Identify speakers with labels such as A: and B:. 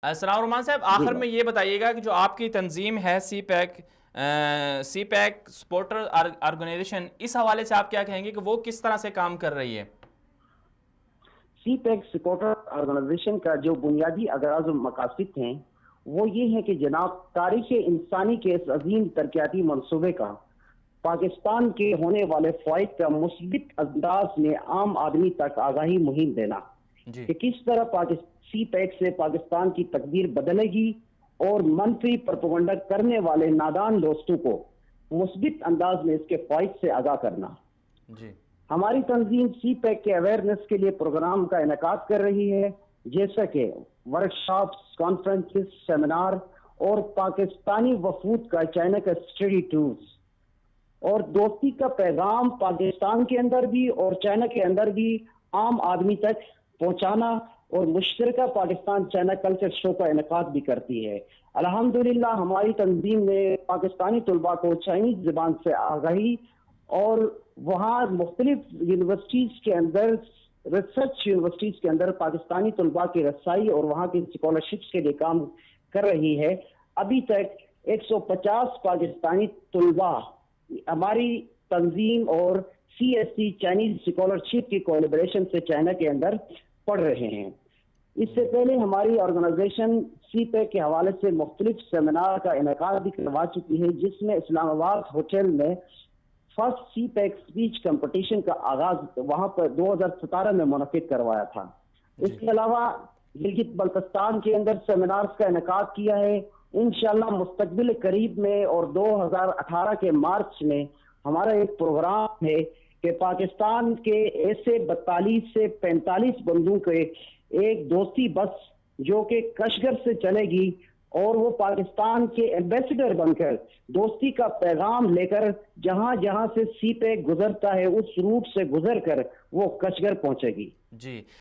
A: सलाम रहमान साहब,
B: जी।
A: आखिर में ये बताइएगा कि जो आपकी तंजीम है सी पैक सपोर्टर ऑर्गेनाइजेशन, इस हवाले से आप क्या कहेंगे कि वो किस तरह से काम कर रही है?
B: सी पैक सपोर्टर ऑर्गेनाइजेशन का जो बुनियादी अगराज और मकासद हैं वो ये है कि जनाब तारीख इंसानी के इस अजीम तरक्याती मनसूबे का पाकिस्तान के होने वाले फ़ायद का मुस्बित अंदाज में आम आदमी तक आगाही मुहिम देना
A: जी।
B: कि किस तरह सी पैक से पाकिस्तान की तकदीर बदलेगी और मनफी प्रोपेगेंडा करने वाले नादान दोस्तों को मुस्बित अंदाज में इसके फ़ायद से आगाह करना।
A: जी।
B: हमारी तंजीम सी पैक के अवेयरनेस के लिए प्रोग्राम का इनेकाद कर रही है, जैसा कि वर्कशॉप्स, कॉन्फ्रेंसेस, सेमिनार और पाकिस्तानी वफूद का चाइना का स्टडी टूर्स और दोस्ती का पैगाम पाकिस्तान के अंदर भी और चाइना के अंदर भी आम आदमी तक पहुंचाना और मुश्तरका पाकिस्तान चाइना कल्चर शो का इनेकाद भी करती है। अल्हम्दुलिल्लाह हमारी तंजीम ने पाकिस्तानी तलबा को चाइनीज जुबान से आगाही और वहाँ मुख्तलिफ यूनिवर्सिटीज के अंदर, रिसर्च यूनिवर्सिटीज के अंदर पाकिस्तानी तलबा की रसाई और वहाँ की स्कॉलरशिप्स के लिए काम कर रही है। अभी तक 150 पाकिस्तानी तलबा हमारी तंजीम और CSC चाइनीज स्कॉलरशिप की कोलैबोरेशन से चाइना के अंदर पढ़ रहे हैं। इससे पहले हमारी ऑर्गेनाइजेशन सी पैक के हवाले से मुख्तलिफ सेमिनार का इनेकाद भी करवा चुकी है, जिसमें इस्लामाबाद होटल में फर्स्ट सी पैक स्पीच कंपटीशन का आगाज वहां पर 2017 में मुनक्किद करवाया था।
A: जी।
B: इसके अलावा गिलगित बल्तिस्तान के अंदर सेमिनार्स का इनेकाद किया है। इंशाल्लाह मुस्तकबिल करीब में और 2018 के मार्च में हमारा एक प्रोग्राम है कि पाकिस्तान के ऐसे 42 से 45 बंदों के एक दोस्ती बस जो कि कशगर से चलेगी और वो पाकिस्तान के एम्बेसडर बनकर दोस्ती का पैगाम लेकर जहां जहां से सी पैक गुजरता है उस रूट से गुजर कर वो कशगर पहुंचेगी।
A: जी।